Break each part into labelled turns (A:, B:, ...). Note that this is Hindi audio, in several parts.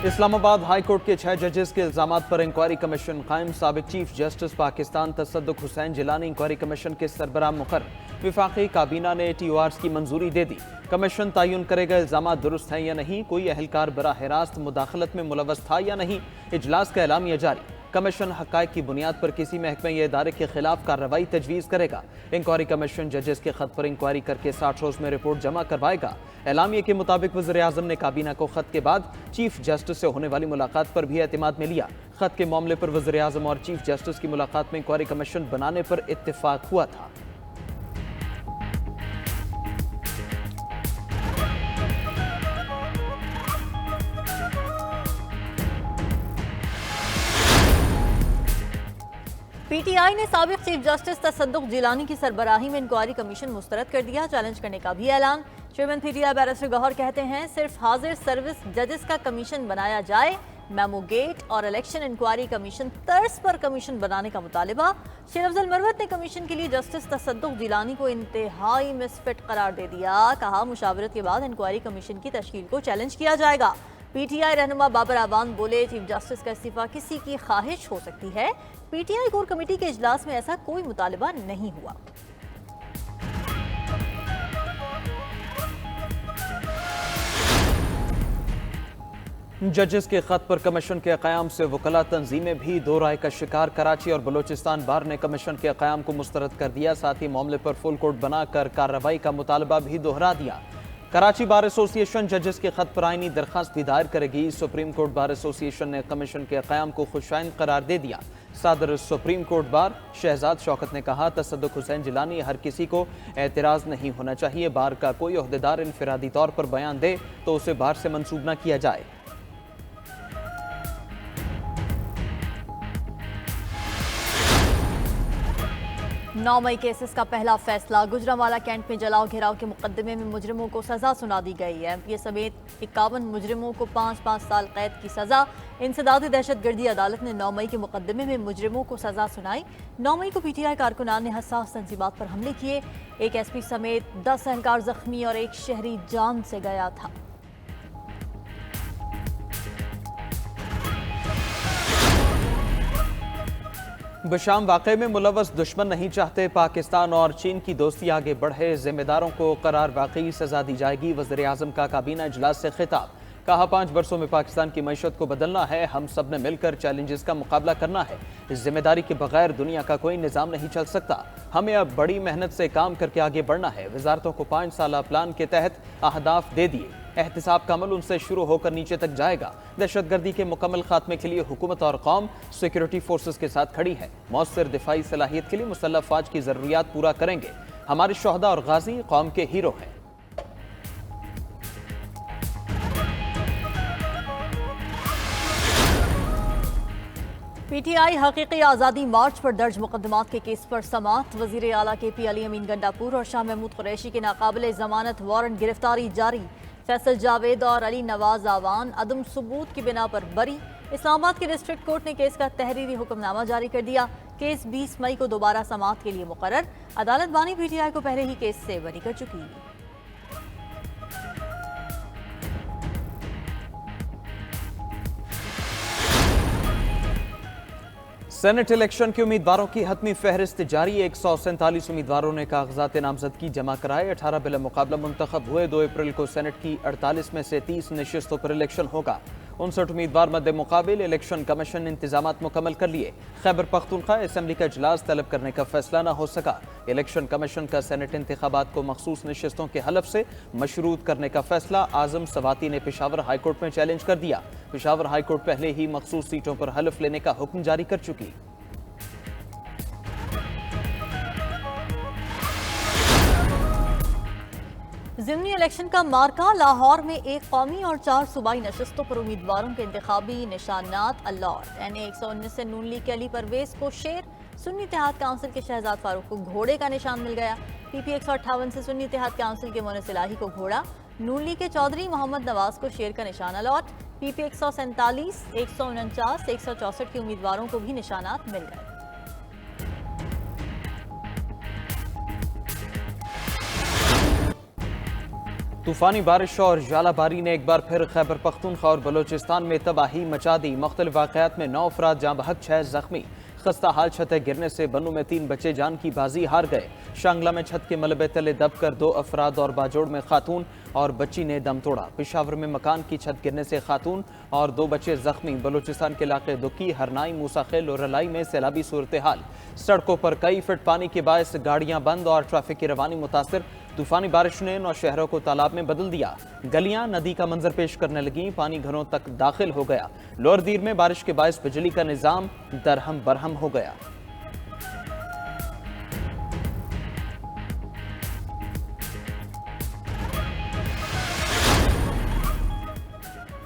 A: इस्लामाबाद हाई कोर्ट के 6 जजेस के इल्जामात पर इंक्वायरी कमीशन कायम। साबिक chief justice Pakistan Tassaduq Hussain Jillani inquiry commission के सरबराह मुकर्रर। विफाकी काबीना ने TORs की मंजूरी दे दी। कमीशन तयन करेगा इल्जामात दुरुस्त हैं या नहीं, कोई अहलकार बराह रास्त मुदाखलत में मुलव्वस था या नहीं। इजलास का एलामिया जारी। कमीशन हक़ाइक़ की बुनियाद पर किसी महकमे या इदारे के खिलाफ कार्रवाई तजवीज़ करेगा। इंक्वायरी कमीशन जजेस के खत पर इंक्वायरी करके 60 रोज में रिपोर्ट जमा करवाएगा। एलामिया के मुताबिक वज़ीर आज़म ने काबीना को खत के बाद चीफ जस्टिस से होने वाली मुलाकात पर भी एतमाद में लिया। खत के मामले पर वज़ीर आज़म और चीफ जस्टिस की मुलाकात में इंक्वायरी कमीशन बनाने पर इत्तेफाक हुआ था।
B: PTI ने साबिक चीफ जस्टिस तसद्दुक जिलानी की सरबराही में इंक्वायरी कमीशन मुस्तरद कर दिया। चैलेंज करने का भी ऐलान। चेयरमैन PTI बैरिस्टर गौहर कहते हैं सिर्फ हाजिर सर्विस जजेस का कमीशन बनाया जाए। मेमो गेट और इलेक्शन इंक्वायरी कमीशन तर्ज पर कमीशन बनाने का मुतालिबा। शेर अफजल मरवत ने कमीशन के लिए जस्टिस तसद्दुक जिलानी को इंतहाई मिसफिट करार दे दिया। कहा मुशावरत के बाद इंक्वायरी कमीशन की तश्कील को चैलेंज किया जाएगा। PTI रहनुमा बाबर आवान बोले चीफ जस्टिस का इस्तीफा किसी की ख्वाहिश हो सकती है। PTI कोर कमेटी के इजलास में ऐसा कोई मुतालिबा नहीं हुआ।
A: जजेस के खत पर कमीशन के क़याम से वकला तंजीमें भी दो राय का शिकार। कराची और बलोचिस्तान बार ने कमीशन के क़याम को मुस्तरद कर दिया। साथ ही मामले पर फुल कोर्ट बनाकर कार्रवाई का मुतालबा भी दोहरा दिया। कराची बार एसोसिएशन जजेस के खत पर आईनी दरखास्त भी दायर करेगी। सुप्रीम कोर्ट बार एसोसिएशन ने कमीशन के क़याम को खुशाइन करार दे दिया। सदर supreme court bar Shahzad Shaukat ने कहा तसद्दुक हुसैन जिलानी हर किसी को एतराज़ नहीं होना चाहिए। बार का कोई ओहदेदार इनफरादी तौर पर बयान दे तो उसे बार से मंसूब न किया जाए।
B: 9 मई केसेस का पहला फैसला। गुजरांवाला कैंट में जलाओ घेराव के मुकदमे में मुजरिमों को सजा सुना दी गई है। MPA समेत 51 मुजरिमों को 5-5 साल कैद की सजा। इंसदादी दहशतगर्दी अदालत ने 9 मई के मुकदमे में मुजरिमों को सजा सुनाई। 9 मई को PTI कारकुनान ने हसास तंजीमात पर हमले किए। एक SP समेत 10 एहलकार जख्मी और एक शहरी जान से गया था।
A: बशाम वाक़े में मुलव्वस दुश्मन नहीं चाहते। पाकिस्तान और चीन की दोस्ती आगे बढ़े। जिम्मेदारों को करार वाकई सजा दी जाएगी। वज़ीर आज़म का काबीना इजलास से खिताब। कहा 5 वर्षों में पाकिस्तान की मईशत को बदलना है। हम सब ने मिलकर चैलेंजेस का मुकाबला करना है। इस जिम्मेदारी के बगैर दुनिया का कोई निज़ाम नहीं चल सकता। हमें अब बड़ी मेहनत से काम करके आगे बढ़ना है। वजारतों को 5 साला प्लान के तहत अहदाफ दे दिए। एहतिसाब का अमल उनसे शुरू होकर नीचे तक जाएगा। दहशतगर्दी के मुकम्मल खात्मे के लिए हुकूमत और कौम सिक्योरिटी फोर्सेस के साथ खड़ी है। मौसर दिफाई सलाहियत के लिए मुसल्लह फौज की ज़रूरियात पूरा करेंगे। हमारे शोहदा और गाजी कौम के हीरो हैं।
B: PTI हकीकी आज़ादी मार्च पर दर्ज मुकदमात के केस पर समाअत। वज़ीर आला KP अली अमीन गंडापुर और शाह महमूद कुरैशी के नाकाबिले ज़मानत वारंट गिरफ्तारी जारी। फैसल जावेद और अली नवाज आवान अदम सबूत की बिना पर बरी। इस्लामाबाद के डिस्ट्रिक्ट कोर्ट ने केस का तहरीरी हुक्मनामा जारी कर दिया। केस 20 मई को दोबारा समाअत के लिए मुकर्रर। अदालत बानी PTI को पहले ही केस से बरी कर चुकी है।
A: सेनेट इलेक्शन के उम्मीदवारों की हतमी फहरिस्त जारी। 147 उम्मीदवारों ने कागजात नामजदगी जमा कराए। 18 बिला मुकाबला मुंतखब हुए। 2 अप्रैल को सेनेट की 48 में से 30 नशिस्तों पर इलेक्शन होगा। 59 उम्मीदवार मद्दे मुकाबिल। इलेक्शन कमीशन ने इंतजामात मुकम्मल कर लिए। खैबर पख्तूनख्वा असम्बली का इजलास तलब करने का फैसला न हो सका। इलेक्शन कमीशन का सेनेट इंतखाबात को मखसूस नशिस्तों के हलफ से मशरूत करने का फैसला आजम सवाती ने पेशावर हाईकोर्ट में चैलेंज कर दिया। पेशावर हाईकोर्ट पहले ही मखसूस सीटों पर हलफ लेने का हुक्म जारी कर चुकी।
B: ज़िमनी इलेक्शन का मार्का। लाहौर में 1 कौमी और 4 सूबाई नशिस्तों पर उम्मीदवारों के इंतखाबी निशानात अलॉट। NA 119 से नून लीग के अली परवेज को शेर। सुन्नी इत्तेहाद काउंसिल के शहजाद फारूक को घोड़े का निशान मिल गया। PP 158 से सुन्नी इत्तेहाद काउंसिल के मोनस इलाही को घोड़ा। नून लीग के चौधरी मोहम्मद नवाज को शेर का निशान अलॉट। PP 147, 149, 164 के उम्मीदवारों को भी निशानात मिल गए।
A: तूफानी बारिश और जालाबारी ने एक बार फिर खैबर पख्तूनख्वा और बलोचिस्तान में तबाही मचा दी। मुख्तलिफ वाक़यात में 9 अफराद जाँ बहक, 6 जख्मी। खस्ता हाल छतें गिरने से बन्नू में 3 बच्चे जान की बाजी हार गए। शांगला में छत के मलबे तले दबकर 2 अफराद और बाजोड़ में खातून और बच्ची ने दम तोड़ा। पेशावर में मकान की छत गिरने से खातून और 2 बच्चे जख्मी। बलूचिस्तान के इलाके दुकी, हरनाई, मूसाखेल और रलाई में सैलाबी सूरत हाल। सड़कों पर कई फीट पानी के बायस गाड़ियां बंद और ट्रैफिक की रवानी मुतासर। तूफानी बारिश ने 9 शहरों को तालाब में बदल दिया। गलियां नदी का मंजर पेश करने लगी, पानी घरों तक दाखिल हो गया। लोअर दीर में बारिश के बायस बिजली का निजाम दरहम बरहम हो गया।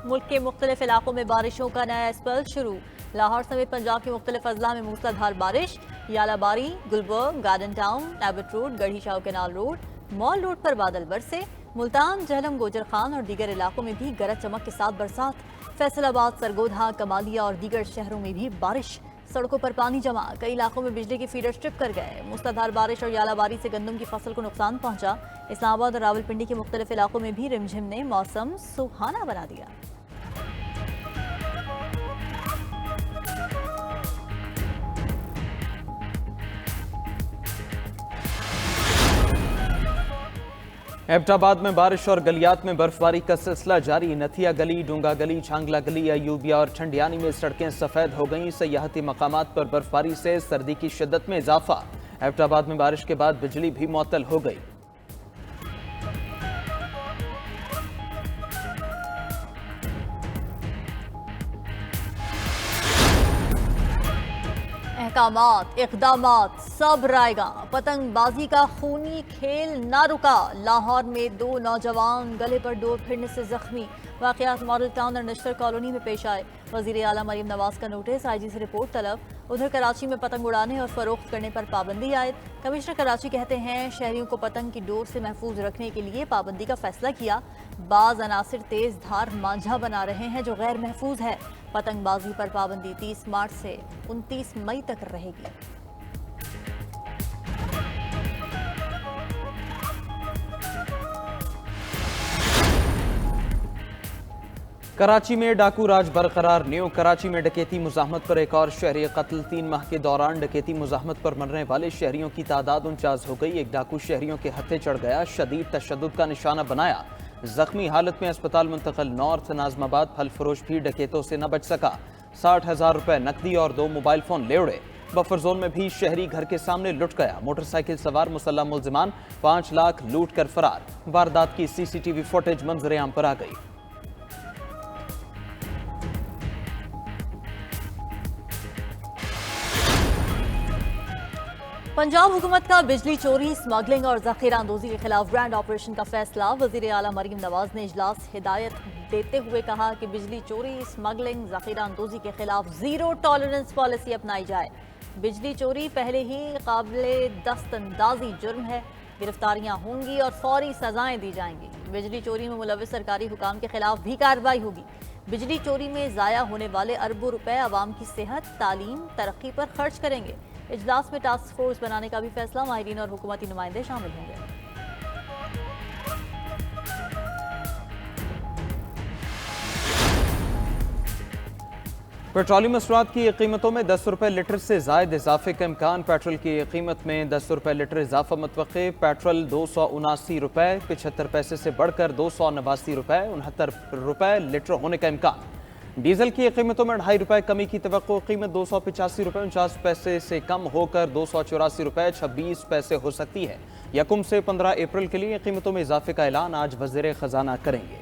B: मुल्क के मुख्तलिफ इलाकों में बारिशों का नया स्पेल शुरू। लाहौर समेत पंजाब के मुख्तलिफ अजला में मूसलाधार बारिश। यालाबारी, Gulberg, Garden Town, Abbott Road, Garhi Shah Canal Road, Mall Road पर बादल बरसे। मुल्तान, जहलम, गोजर खान और दीगर इलाकों में भी गरज चमक के साथ बरसात। फैसलाबाद, सरगोधा, कमालिया और दीगर शहरों में भी बारिश। सड़कों पर पानी जमा, कई इलाकों में बिजली के फीडर स्ट्रिप कर गए। मूसलाधार बारिश और यालाबारी से गंदम की फसल को नुकसान पहुंचा। इस्लामाबाद और रावलपिंडी के मुख्तलिफ इलाकों में भी रिमझिम ने मौसम सुहाना बना दिया।
A: एबटाबाद में बारिश और गलियात में बर्फबारी का सिलसिला जारी। नथिया गली, डूंगा गली, छांगला गली, अयूबिया और ठंडियानी में सड़कें सफेद हो गईं। सयाहती मकामात पर बर्फबारी से सर्दी की शिद्दत में इजाफा। एबटाबाद में बारिश के बाद बिजली भी मुअत्तल हो गई।
B: अहकामात, इक़दामात सब रायगा। पतंगबाजी का खूनी खेल ना रुका। लाहौर में 2 नौजवान गले पर डोर फिरने से जख्मी। वाक़यात मॉडल टाउन और नश्तर कॉलोनी में पेश आए। वज़ीर आला मरीम नवाज का नोटिस, IG से रिपोर्ट तलब। उधर कराची में पतंग उड़ाने और फरोख्त करने पर पाबंदी आयद। कमिश्नर कराची कहते हैं शहरियों को पतंग की डोर से महफूज रखने के लिए पाबंदी का फैसला किया। बाज़ अनासिर तेज धार मांझा बना रहे हैं जो गैर महफूज है। पतंगबाजी पर पाबंदी 30 मार्च से 29 मई तक रहेगी।
A: कराची में डाकू राज बरकरार। न्यू कराची में डकैती मुज़ाहमत पर एक और शहरी कत्ल। 3 माह के दौरान डकैती मुज़ाहमत पर मरने वाले शहरियों की तादाद 49 हो गई। एक डाकू शहरियों के हत्थे चढ़ गया, शदीद तशद्दुद का निशाना बनाया। जख्मी हालत में अस्पताल मुंतकिल। नॉर्थ नाजमाबाद फल फरोश भी डकैतों से न बच सका। 60,000 रुपए नकदी और 2 मोबाइल फोन ले उड़े। बफर जोन में भी शहरी घर के सामने लुट गया। मोटरसाइकिल सवार मुसल्लह मुल्जिमान 5 लाख लूट कर फरार। वारदात की CCTV फुटेज मंजर आम पर आ गई।
B: पंजाब हुकूमत का बिजली चोरी, स्मगलिंग और जखीरा अंदोजी के खिलाफ ग्रैंड ऑपरेशन का फैसला। वज़ीर आला मरीम नवाज ने इजलास हिदायत देते हुए कहा कि बिजली चोरी, स्मगलिंग, जखीरा अंदोजी के खिलाफ 0 टॉलरेंस पॉलिसी अपनाई जाए। बिजली चोरी पहले ही काबिले दस्तंदाजी जुर्म है। गिरफ्तारियां होंगी और फौरी सजाएं दी जाएंगी। बिजली चोरी में मुलविस सरकारी हुकाम के खिलाफ भी कार्रवाई होगी। बिजली चोरी में ज़ाया होने वाले अरबों रुपए आवाम की सेहत, तालीम, तरक्की पर खर्च करेंगे। इजलास में टास्क फोर्स बनाने का भी फैसला। माहिरीन और हुकूमती नुमाइंदे शामिल होंगे।
A: पेट्रोलियम मसरूआत की कीमतों में 10 रुपए लीटर से जायद इजाफे का इम्कान। पेट्रोल की कीमत में 10 रुपए लीटर इजाफा मुतवक्के। पेट्रोल 279 रुपए 75 पैसे से बढ़कर 289 रुपए 69 रुपए लीटर होने का इम्कान। डीजल की कीमतों में 2.5 रुपए कमी की तवक्को। कीमत 285 रुपए 49 पैसे से कम होकर 284 रुपए 26 पैसे हो सकती है। यकम से 15 अप्रैल के लिए कीमतों में इजाफे का ऐलान आज वज़ीर खजाना करेंगे।